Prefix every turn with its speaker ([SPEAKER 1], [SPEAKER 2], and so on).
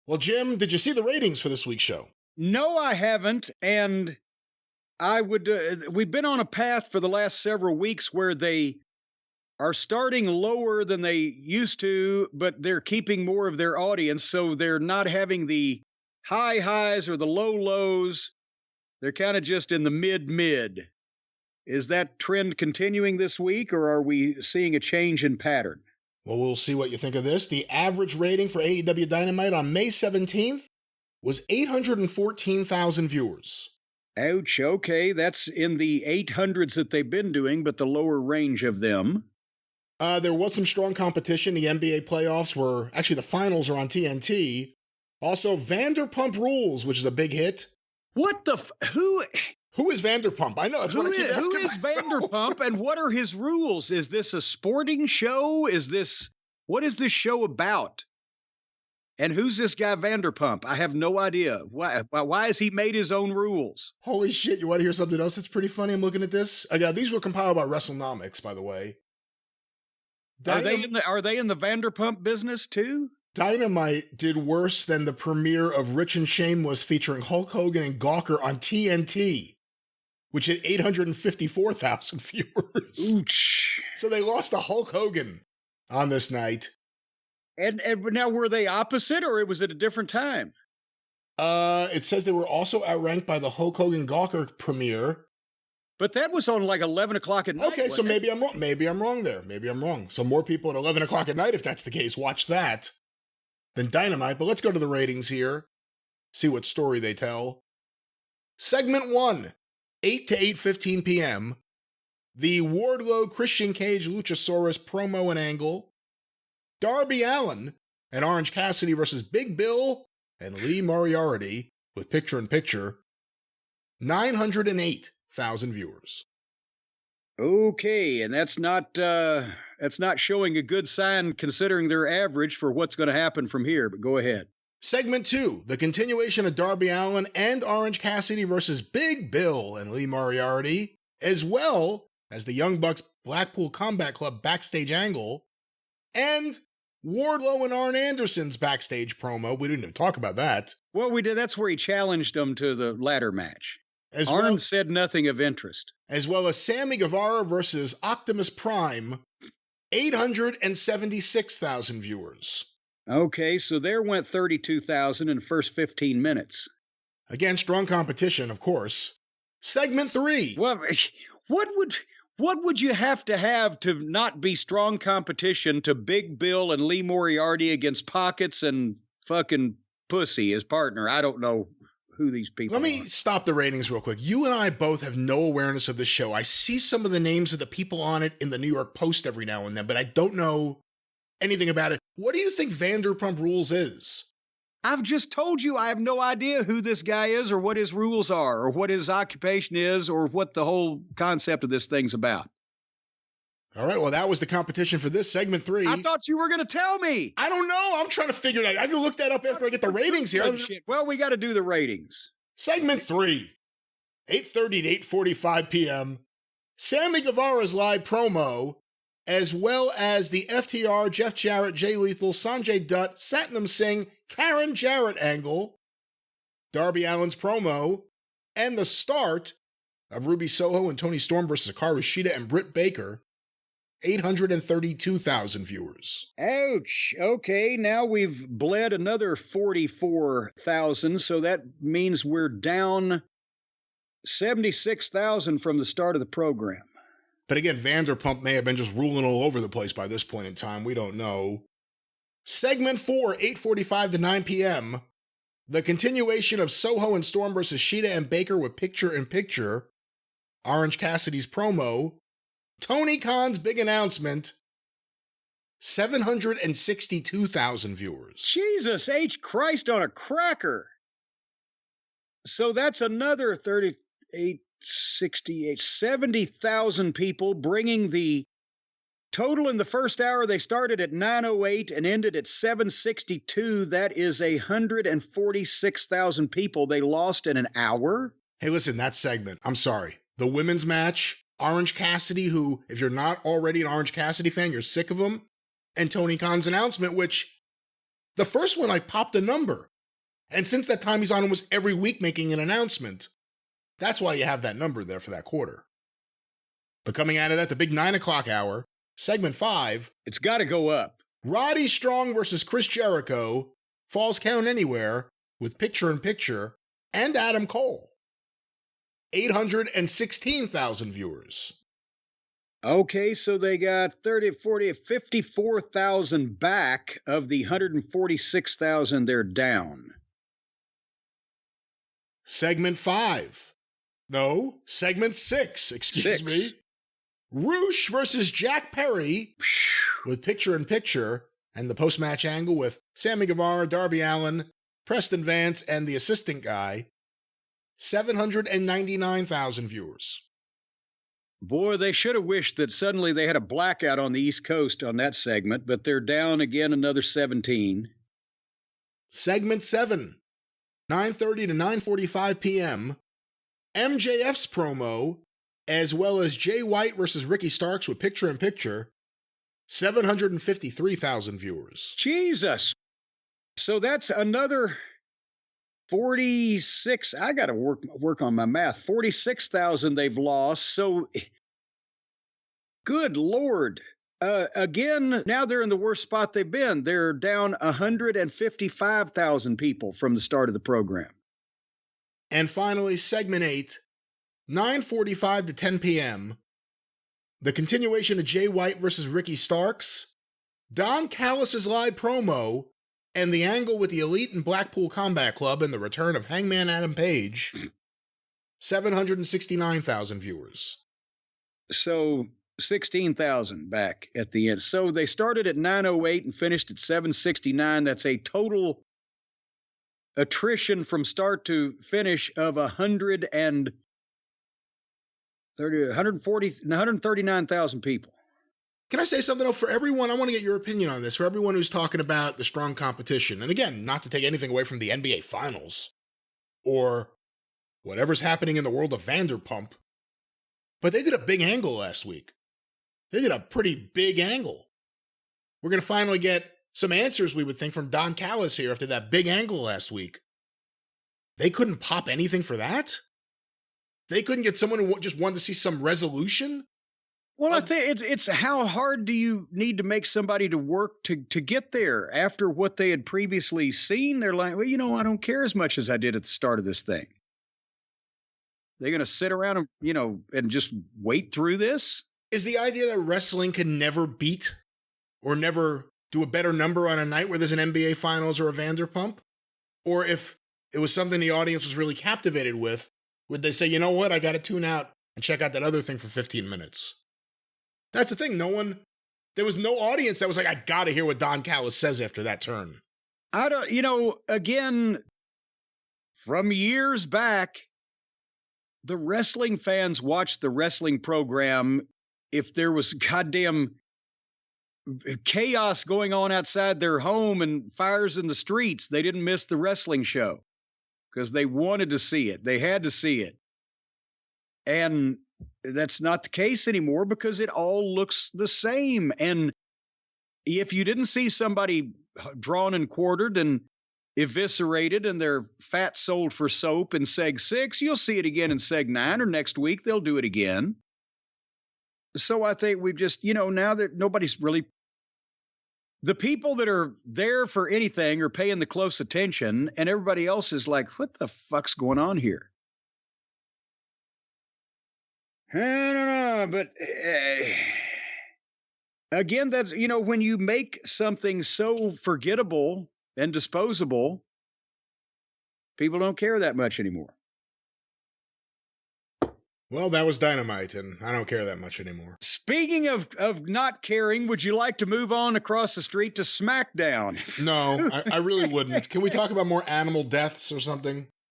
[SPEAKER 1] Well, Jim, did you see the ratings for this week's show?
[SPEAKER 2] No, I haven't. And I would, we've been on a path for the last several weeks where they are starting lower than they used to, but they're keeping more of their audience. So they're not having the high highs or the low lows. They're kind of just in the mid. Is that trend continuing this week, or are we seeing a change in pattern?
[SPEAKER 1] Well, we'll see what you think of this. The average rating for AEW Dynamite on May 17th was 814,000 viewers.
[SPEAKER 2] Ouch. Okay, that's in the 800s that they've been doing, but the lower range of them.
[SPEAKER 1] There was some strong competition. The NBA playoffs were, actually the finals are on TNT. Also, Vanderpump Rules, which is a big hit.
[SPEAKER 2] What the,
[SPEAKER 1] Who is Vanderpump? I know, that's what I keep asking
[SPEAKER 2] Who is
[SPEAKER 1] myself.
[SPEAKER 2] Vanderpump, and what are his rules? Is this a sporting show? What is this show about? And who's this guy Vanderpump? I have no idea. Why has he made his own rules?
[SPEAKER 1] Holy shit, you want to hear something else that's pretty funny? I'm looking at this. These were compiled by WrestleNomics, by the way.
[SPEAKER 2] Are they in the Vanderpump business too?
[SPEAKER 1] Dynamite did worse than the premiere of Rich and Shameless featuring Hulk Hogan and Gawker on TNT, which had 854,000 viewers.
[SPEAKER 2] Ouch.
[SPEAKER 1] So they lost to Hulk Hogan on this night.
[SPEAKER 2] And now, were they opposite, or it was at a different time?
[SPEAKER 1] It says they were also outranked by the Hulk Hogan Gawker premiere.
[SPEAKER 2] But that was on like 11 o'clock at night.
[SPEAKER 1] Okay, so maybe I'm wrong. Maybe I'm wrong there. Maybe I'm wrong. So more people at 11 o'clock at night, if that's the case, watch that than Dynamite. But let's go to the ratings here. See what story they tell. Segment 1, 8 to 8:15 p.m. The Wardlow Christian Cage Luchasaurus promo and angle. Darby Allin and Orange Cassidy versus Big Bill and Lee Moriarty with picture-in-picture. 908,000 viewers.
[SPEAKER 2] Okay, and that's not showing a good sign considering their average for what's going to happen from here, but go ahead.
[SPEAKER 1] Segment 2, the continuation of Darby Allin and Orange Cassidy versus Big Bill and Lee Moriarty, as well as the Young Bucks Blackpool Combat Club backstage angle, and Wardlow and Arn Anderson's backstage promo. We didn't even talk about that.
[SPEAKER 2] Well, we did. That's where he challenged them to the ladder match. Arn said nothing of interest.
[SPEAKER 1] As well as Sammy Guevara versus Optimus Prime, 876,000 viewers.
[SPEAKER 2] Okay, so there went 32,000 in the first 15 minutes.
[SPEAKER 1] Again, strong competition, of course. Segment 3.
[SPEAKER 2] Well, what would you have to not be strong competition to Big Bill and Lee Moriarty against Pockets and fucking Pussy, his partner? I don't know who these people are.
[SPEAKER 1] Let me stop the ratings real quick. You and I both have no awareness of this show. I see some of the names of the people on it in the New York Post every now and then, but I don't know anything about it. What do you think Vanderpump Rules is?
[SPEAKER 2] I've just told you I have no idea who this guy is or what his rules are or what his occupation is or what the whole concept of this thing's about.
[SPEAKER 1] All right, well, that was the competition for this segment 3.
[SPEAKER 2] I thought you were going to tell me.
[SPEAKER 1] I don't know. I'm trying to figure it out. I can look that up after I get the ratings here.
[SPEAKER 2] Well, we got to do the ratings.
[SPEAKER 1] Segment 3, 8:30 to 8:45 p.m. Sammy Guevara's live promo, as well as the FTR, Jeff Jarrett, Jay Lethal, Sanjay Dutt, Satnam Singh, Karen Jarrett angle, Darby Allin's promo, and the start of Ruby Soho and Toni Storm versus Hikaru Shida and Britt Baker. 832,000 viewers.
[SPEAKER 2] Ouch. Okay, now we've bled another 44,000, so that means we're down 76,000 from the start of the program.
[SPEAKER 1] But again, Vanderpump may have been just ruling all over the place by this point in time. We don't know. Segment 4, 8:45 to 9 p.m. The continuation of Soho and Storm versus Shida and Baker with picture-in-picture. Orange Cassidy's promo. Tony Khan's big announcement. 762,000 viewers.
[SPEAKER 2] Jesus H. Christ on a cracker. So that's another 38, 68, 70,000 people, bringing the total in the first hour. They started at 908 and ended at 762. That is 146,000 people they lost in an hour.
[SPEAKER 1] Hey, listen, that segment, I'm sorry. The women's match, Orange Cassidy, who, if you're not already an Orange Cassidy fan, you're sick of him, and Tony Khan's announcement, which the first one, I popped a number. And since that time, he's on almost every week making an announcement. That's why you have that number there for that quarter. But coming out of that, the big 9 o'clock hour, segment 5.
[SPEAKER 2] It's got to go up.
[SPEAKER 1] Roddy Strong versus Chris Jericho, Falls Count Anywhere, with picture-in-picture, and Adam Cole. 816,000 viewers.
[SPEAKER 2] Okay, so they got 30, 40, 54,000 back of the 146,000 they're down.
[SPEAKER 1] Segment 5. No, segment 6, excuse me. Roosh versus Jack Perry with picture-in-picture and the post-match angle with Sammy Guevara, Darby Allin, Preston Vance, and the assistant guy. 799,000 viewers.
[SPEAKER 2] Boy, they should have wished that suddenly they had a blackout on the East Coast on that segment, but they're down again another 17.
[SPEAKER 1] Segment 7, 9:30 to 9:45 p.m. MJF's promo, as well as Jay White versus Ricky Starks with picture-in-picture, 753,000 viewers.
[SPEAKER 2] Jesus! So that's another 46. I got to work on my math. 46,000 they've lost. So, good Lord. Again, now they're in the worst spot they've been. They're down 155,000 people from the start of the program.
[SPEAKER 1] And finally, segment 8, 9:45 to 10 p.m., the continuation of Jay White versus Ricky Starks, Don Callis' live promo, and the angle with the Elite and Blackpool Combat Club and the return of Hangman Adam Page, 769,000 viewers.
[SPEAKER 2] So 16,000 back at the end. So they started at 908 and finished at 769. That's a total attrition from start to finish of 139,000 people.
[SPEAKER 1] Can I say something, though? For everyone, I want to get your opinion on this. For everyone who's talking about the strong competition, and again, not to take anything away from the NBA Finals or whatever's happening in the world of Vanderpump, but they did a big angle last week. They did a pretty big angle. We're going to finally get some answers, we would think, from Don Callis here after that big angle last week. They couldn't pop anything for that? They couldn't get someone who just wanted to see some resolution?
[SPEAKER 2] Well, I think it's how hard do you need to make somebody to work to get there after what they had previously seen? They're like, well, I don't care as much as I did at the start of this thing. They're going to sit around and, and just wait through this?
[SPEAKER 1] Is the idea that wrestling can never beat or never do a better number on a night where there's an NBA Finals or a Vanderpump? Or if it was something the audience was really captivated with, would they say, you know what, I got to tune out and check out that other thing for 15 minutes? That's the thing. There was no audience that was like, I got to hear what Don Callis says after that turn.
[SPEAKER 2] I don't, again, from years back, the wrestling fans watched the wrestling program. If there was goddamn chaos going on outside their home and fires in the streets, they didn't miss the wrestling show because they wanted to see it. They had to see it. And that's not the case anymore because it all looks the same. And if you didn't see somebody drawn and quartered and eviscerated and their fat sold for soap in Seg 6, you'll see it again in Seg 9, or next week they'll do it again. So I think we've just, now that nobody's really, the people that are there for anything are paying the close attention, and everybody else is like, what the fuck's going on here? I don't know, but again, that's, when you make something so forgettable and disposable, people don't care that much anymore.
[SPEAKER 1] Well, that was Dynamite, and I don't care that much anymore.
[SPEAKER 2] Speaking of not caring, would you like to move on across the street to SmackDown?
[SPEAKER 1] No, I really wouldn't. Can we talk about more animal deaths or something?